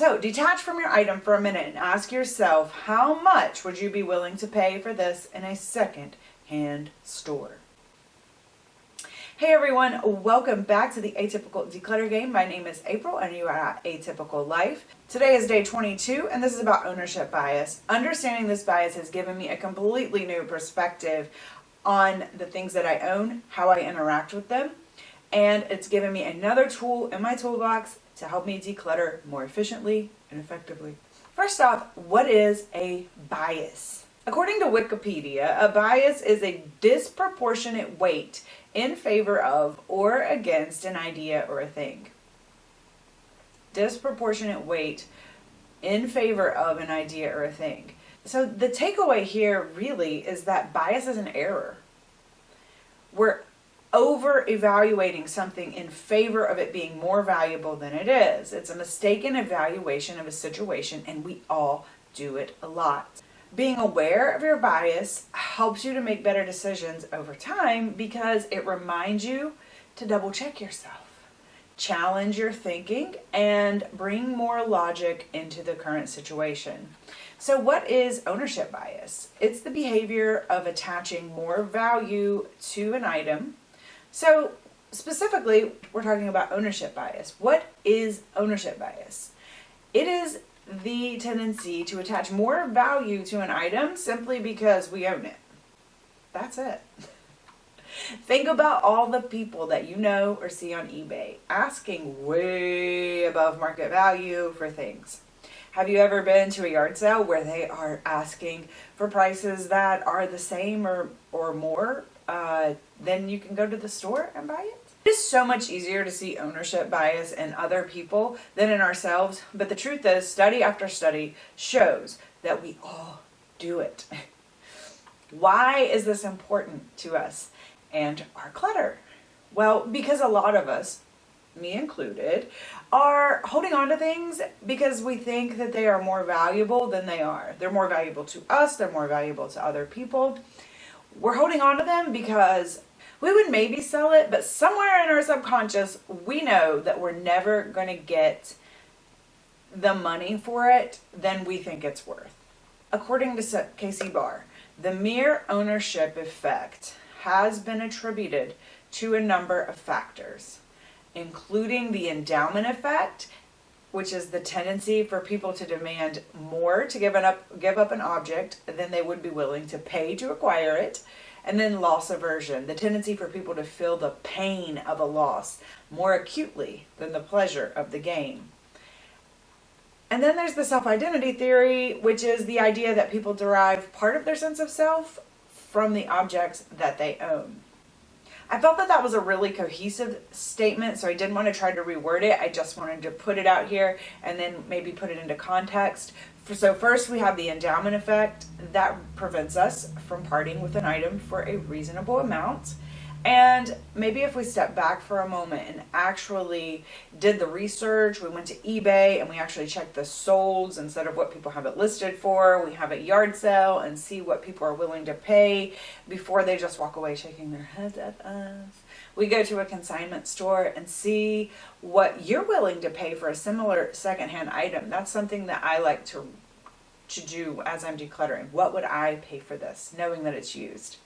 So detach from your item for a minute and ask yourself, how much would you be willing to pay for this in a second-hand store? Hey everyone, welcome back to the Atypical Declutter Game. My name is April and you are at Atypical Life. Today is day 22 and this is about ownership bias. Understanding this bias has given me a completely new perspective on the things that I own, how I interact with them, and it's given me another tool in my toolbox to help me declutter more efficiently and effectively. First off, what is a bias? According to Wikipedia, a bias is a disproportionate weight in favor of or against an idea or a thing. Disproportionate weight in favor of an idea or a thing. So the takeaway here really is that bias is an error. We're over-evaluating something in favor of it being more valuable than it is. It's a mistaken evaluation of a situation, and we all do it a lot. Being aware of your bias helps you to make better decisions over time because it reminds you to double-check yourself, challenge your thinking, and bring more logic into the current situation. So what is ownership bias? It's the behavior of attaching more value to an item. So specifically, we're talking about ownership bias. What is ownership bias? It is the tendency to attach more value to an item simply because we own it. That's it. Think about all the people that you know or see on eBay asking way above market value for things. Have you ever been to a yard sale where they are asking for prices that are the same or more than you can go to the store and buy it? It is so much easier to see ownership bias in other people than in ourselves, but the truth is, study after study shows that we all do it. Why is this important to us and our clutter? Well, because a lot of us, me included, are holding on to things because we think that they are more valuable than they are. They're more valuable to us, they're more valuable to other people. We're holding on to them because we would maybe sell it, but somewhere in our subconscious, we know that we're never going to get the money for it than we think it's worth. According to Casey Barr, the mere ownership effect has been attributed to a number of factors, including the endowment effect, which is the tendency for people to demand more to give up an object than they would be willing to pay to acquire it. And then loss aversion, the tendency for people to feel the pain of a loss more acutely than the pleasure of the gain. And then there's the self-identity theory, which is the idea that people derive part of their sense of self from the objects that they own. I felt that that was a really cohesive statement, so I didn't want to try to reword it. I just wanted to put it out here and then maybe put it into context. So first we have the endowment effect that prevents us from parting with an item for a reasonable amount. And maybe if we step back for a moment and actually did the research, we went to eBay and we actually checked the solds instead of what people have it listed for. We have a yard sale and see what people are willing to pay before they just walk away shaking their heads at us. We go to a consignment store and see what you're willing to pay for a similar secondhand item. That's something that I like to do as I'm decluttering. What would I pay for this, knowing that it's used?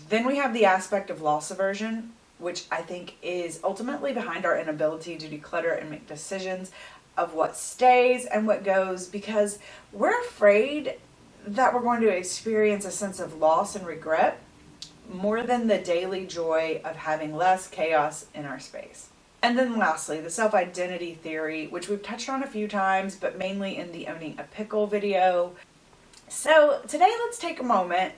Then we have the aspect of loss aversion, which I think is ultimately behind our inability to declutter and make decisions of what stays and what goes, because we're afraid that we're going to experience a sense of loss and regret more than the daily joy of having less chaos in our space. And then lastly, the self-identity theory, which we've touched on a few times, but mainly in the Owning a Pickle video. So today let's take a moment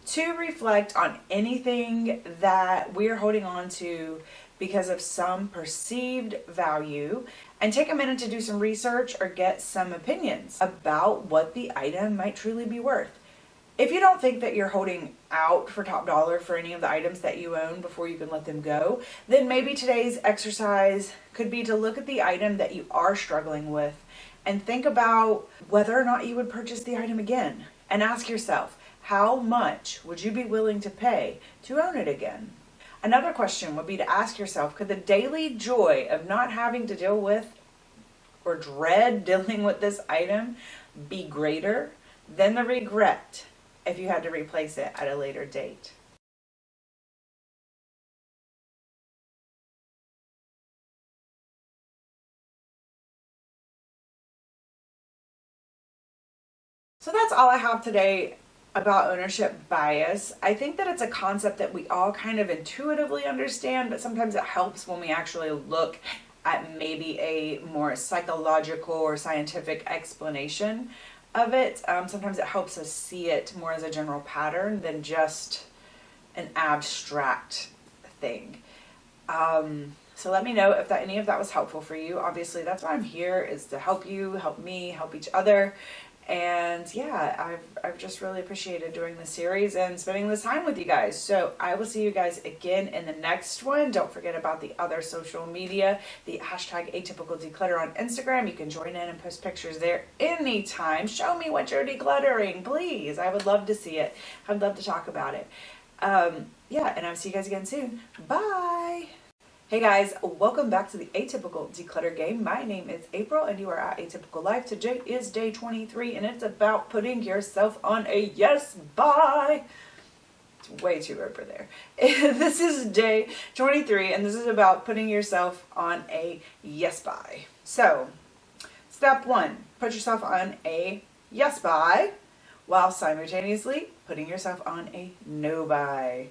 to reflect on anything that we're holding on to because of some perceived value, and take a minute to do some research or get some opinions about what the item might truly be worth. If you don't think that you're holding out for top dollar for any of the items that you own before you can let them go, then maybe today's exercise could be to look at the item that you are struggling with and think about whether or not you would purchase the item again, and ask yourself, how much would you be willing to pay to own it again? Another question would be to ask yourself, could the daily joy of not having to deal with or dread dealing with this item be greater than the regret if you had to replace it at a later date. So that's all I have today about ownership bias. I think that it's a concept that we all kind of intuitively understand, but sometimes it helps when we actually look at maybe a more psychological or scientific explanation of it. Sometimes it helps us see it more as a general pattern than just an abstract thing. So let me know if any of that was helpful for you. Obviously, that's why I'm here, is to help you, help me, help each other. And yeah, I've just really appreciated doing this series and spending this time with you guys. So I will see you guys again in the next one. Don't forget about the other social media, the hashtag Atypical Declutter on Instagram. You can join in and post pictures there anytime. Show me what you're decluttering, please. I would love to see it. I'd love to talk about it. Yeah, and I'll see you guys again soon. Bye. Hey guys, welcome back to the Atypical Declutter Game. My name is April and you are at Atypical Life. Today is day 23 and it's about putting yourself on a yes buy. It's way too over there. This is day 23 and this is about putting yourself on a yes buy. So, step 1, put yourself on a yes buy while simultaneously putting yourself on a no buy.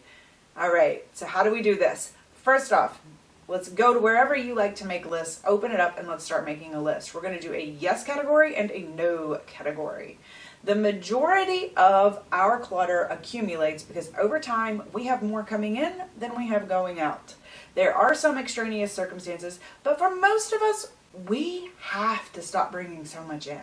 Alright, so how do we do this? First off, let's go to wherever you like to make lists, open it up, and let's start making a list. We're going to do a yes category and a no category. The majority of our clutter accumulates because over time we have more coming in than we have going out. There are some extraneous circumstances, but for most of us, we have to stop bringing so much in.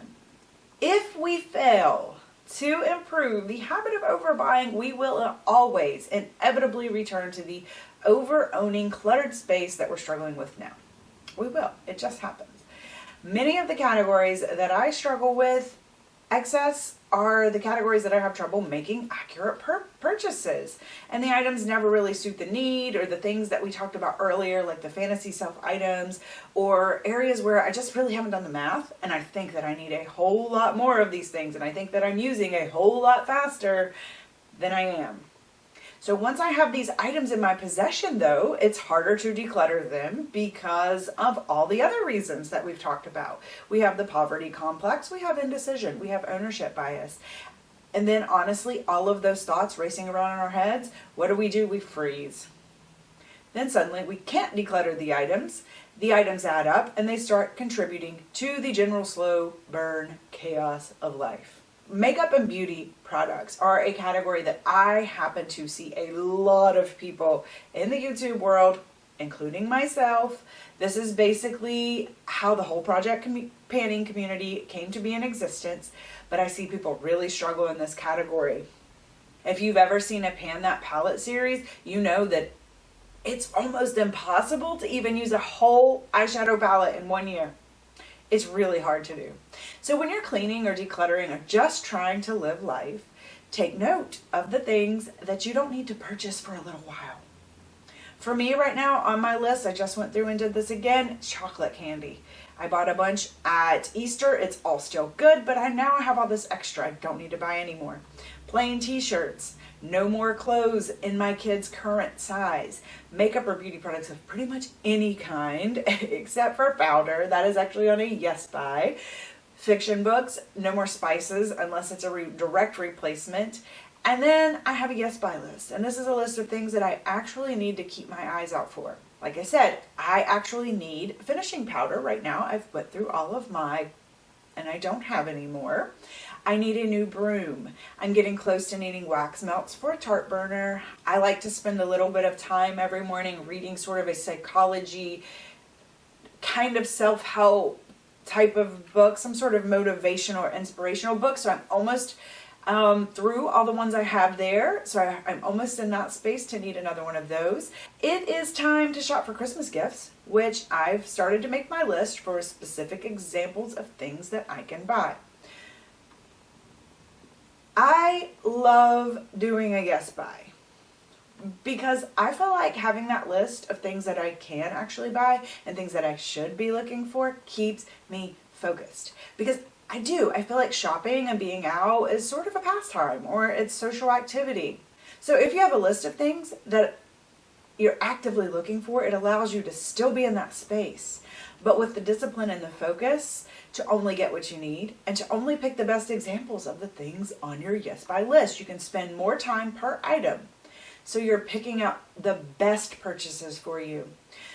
If we fail to improve the habit of overbuying, we will always inevitably return to the over-owning cluttered space that we're struggling with now. We will. It just happens. Many of the categories that I struggle with excess are the categories that I have trouble making accurate purchases. And the items never really suit the need, or the things that we talked about earlier, like the fantasy self items, or areas where I just really haven't done the math and I think that I need a whole lot more of these things, and I think that I'm using a whole lot faster than I am. So once I have these items in my possession, though, it's harder to declutter them because of all the other reasons that we've talked about. We have the poverty complex, we have indecision, we have ownership bias. And then honestly, all of those thoughts racing around in our heads, what do? We freeze. Then suddenly we can't declutter the items add up and they start contributing to the general slow burn chaos of life. Makeup and beauty products are a category that I happen to see a lot of people in the YouTube world, including myself. This is basically how the whole project panning community came to be in existence, but I see people really struggle in this category. If you've ever seen a Pan That Palette series, you know that it's almost impossible to even use a whole eyeshadow palette in 1 year. It's really hard to do. So when you're cleaning or decluttering or just trying to live life, take note of the things that you don't need to purchase for a little while. For me right now on my list, I just went through and did this again, chocolate candy. I bought a bunch at Easter. It's all still good, but now I have all this extra. I don't need to buy anymore. Plain t-shirts. No more clothes in my kids' current size. Makeup or beauty products of pretty much any kind, except for powder. That is actually on a yes buy. Fiction books, no more spices unless it's a direct replacement. And then I have a yes buy list. And this is a list of things that I actually need to keep my eyes out for. Like I said, I actually need finishing powder right now. I've went through all of my, and I don't have any more. I need a new broom. I'm getting close to needing wax melts for a tart burner. I like to spend a little bit of time every morning reading sort of a psychology, kind of self-help type of book, some sort of motivational or inspirational book. So I'm almost through all the ones I have there. So I'm almost in that space to need another one of those. It is time to shop for Christmas gifts, which I've started to make my list for specific examples of things that I can buy. I love doing a yes buy because I feel like having that list of things that I can actually buy and things that I should be looking for keeps me focused, because I feel like shopping and being out is sort of a pastime, or it's social activity. So if you have a list of things that you're actively looking for, it allows you to still be in that space, but with the discipline and the focus to only get what you need and to only pick the best examples of the things on your yes buy list. You can spend more time per item, so you're picking out the best purchases for you.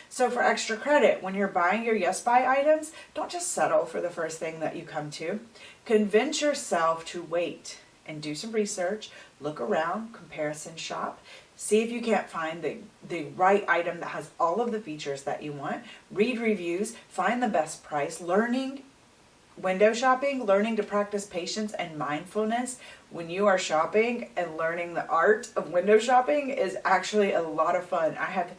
So for extra credit, when you're buying your yes buy items, don't just settle for the first thing that you come to. Convince yourself to wait and do some research, look around, comparison shop, see if you can't find the right item that has all of the features that you want. Read reviews, find the best price. Window shopping, learning to practice patience and mindfulness when you are shopping, and learning the art of window shopping is actually a lot of fun. I have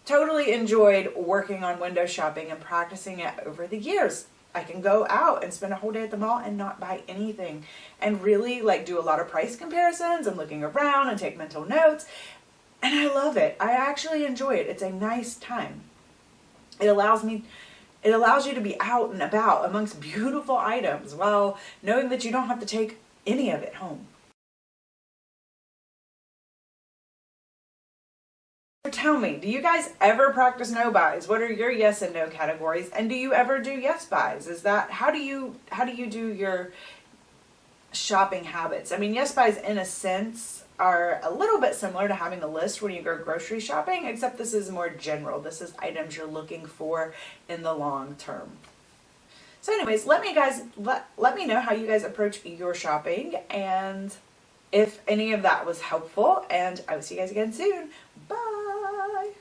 totally enjoyed working on window shopping and practicing it over the years. I can go out and spend a whole day at the mall and not buy anything, and really do a lot of price comparisons and looking around and take mental notes. And I love it. I actually enjoy it. It's a nice time. It allows you to be out and about amongst beautiful items while knowing that you don't have to take any of it home. Tell me, do you guys ever practice no buys? What are your yes and no categories? And do you ever do yes buys? How do you do your shopping habits? I mean, yes buys in a sense are a little bit similar to having a list when you go grocery shopping, except this is more general. This is items you're looking for in the long term. So anyways, let me know how you guys approach your shopping, and if any of that was helpful, and I will see you guys again soon. Bye!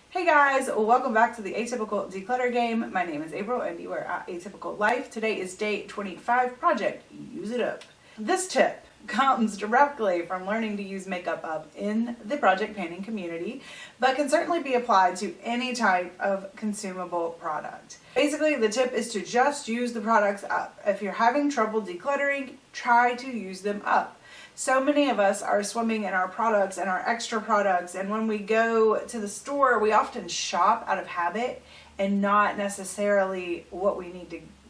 Hey guys, welcome back to the Atypical Declutter Game. My name is April and you are at Atypical Life. Today is day 25, project Use It Up. This tip comes directly from learning to use makeup up in the project painting community, but can certainly be applied to any type of consumable product. Basically, the tip is to just use the products up. If you're having trouble decluttering, try to use them up. So many of us are swimming in our products and our extra products, and when we go to the store, we often shop out of habit and not necessarily what we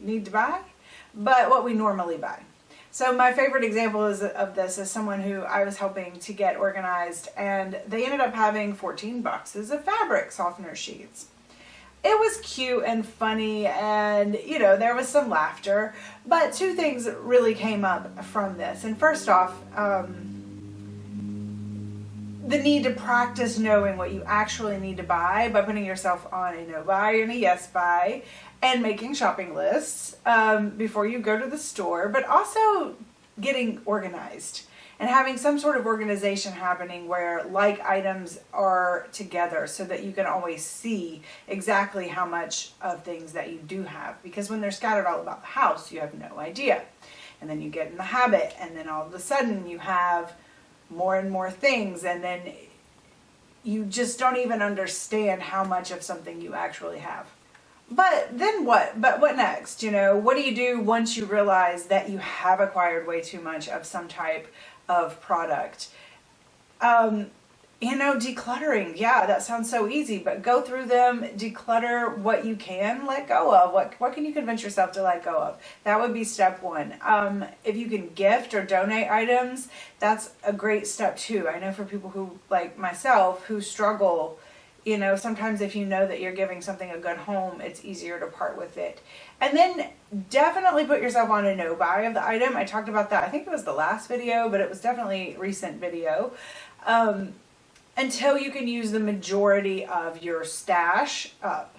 need to buy, but what we normally buy. So my favorite example of this is someone who I was helping to get organized, and they ended up having 14 boxes of fabric softener sheets. It was cute and funny, and there was some laughter, but two things really came up from this. And first off, the need to practice knowing what you actually need to buy by putting yourself on a no buy and a yes buy, and making shopping lists before you go to the store, but also getting organized and having some sort of organization happening where like items are together so that you can always see exactly how much of things that you do have, because when they're scattered all about the house, you have no idea. And then you get in the habit, and then all of a sudden you have more and more things, and then you just don't even understand how much of something you actually have. But then what? But what next? What do you do once you realize that you have acquired way too much of some type of product? Decluttering. Yeah, that sounds so easy, but go through them, declutter what you can let go of. What can you convince yourself to let go of? That would be step one. If you can gift or donate items, that's a great step too. I know for people who, like myself, who struggle, sometimes if you know that you're giving something a good home, it's easier to part with it. And then definitely put yourself on a no buy of the item. I talked about that, I think it was the last video, but it was definitely a recent video. Until you can use the majority of your stash up.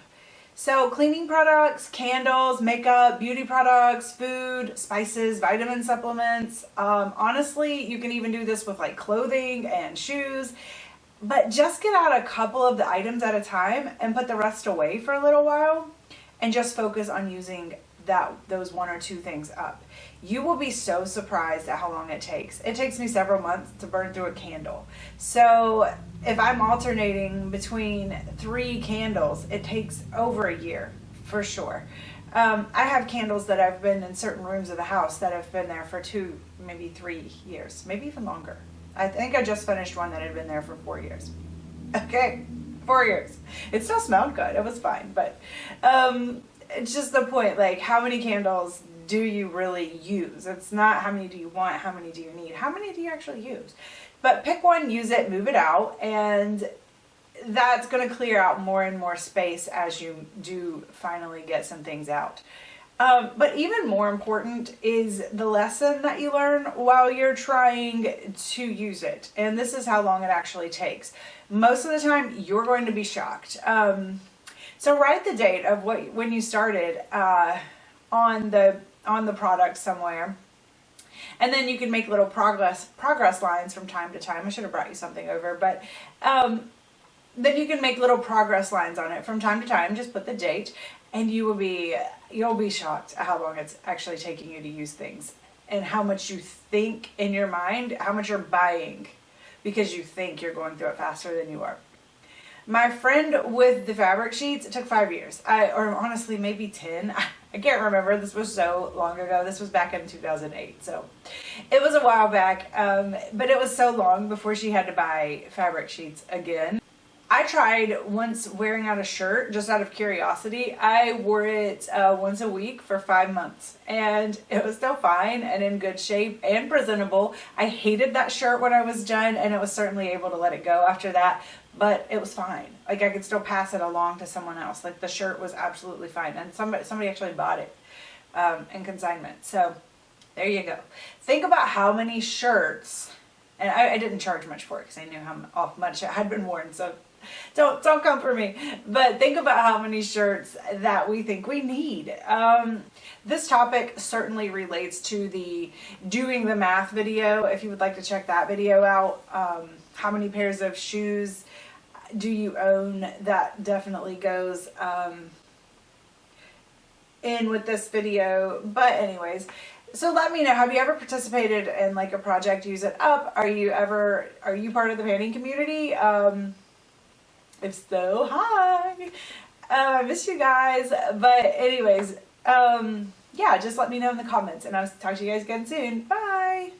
So cleaning products, candles, makeup, beauty products, food, spices, vitamin supplements. Honestly, you can even do this with like clothing and shoes. But just get out a couple of the items at a time and put the rest away for a little while and just focus on using those one or two things up. You will be so surprised at how long it takes. It takes me several months to burn through a candle. So if I'm alternating between 3 candles, it takes over a year for sure. I have candles that have been in certain rooms of the house that have been there for 2, maybe 3 years, maybe even longer. I think I just finished one that had been there for 4 years. Okay, 4 years. It still smelled good. It was fine, but it's just the point, like, how many candles do you really use? It's not how many do you want, how many do you need, how many do you actually use? But pick one, use it, move it out, and that's going to clear out more and more space as you do finally get some things out. But even more important is the lesson that you learn while you're trying to use it. And this is how long it actually takes. Most of the time, you're going to be shocked. So write the date of when you started on the product somewhere. And then you can make little progress lines from time to time. I should have brought you something over, but then you can make little progress lines on it from time to time. Just put the date, and you'll be shocked at how long it's actually taking you to use things, and how much you think in your mind, how much you're buying because you think you're going through it faster than you are. My friend with the fabric sheets, it took 5 years. Or honestly, maybe 10. I can't remember. This was so long ago. This was back in 2008. So it was a while back. But it was so long before she had to buy fabric sheets again. I tried once wearing out a shirt just out of curiosity. I wore it once a week for 5 months, and it was still fine and in good shape and presentable. I hated that shirt when I was done, and I was certainly able to let it go after that, but it was fine. Like, I could still pass it along to someone else. Like, the shirt was absolutely fine, and somebody actually bought it in consignment. So there you go. Think about how many shirts, and I didn't charge much for it because I knew how much it had been worn, so don't come for me. But think about how many shirts that we think we need. This topic certainly relates to the doing the math video. If you would like to check that video out, how many pairs of shoes do you own? That definitely goes in with this video. But anyways, so let me know, have you ever participated in like a project, use it up? Are you part of the panning community? If so, hi. I miss you guys. But anyways, yeah, just let me know in the comments, and I'll talk to you guys again soon. Bye.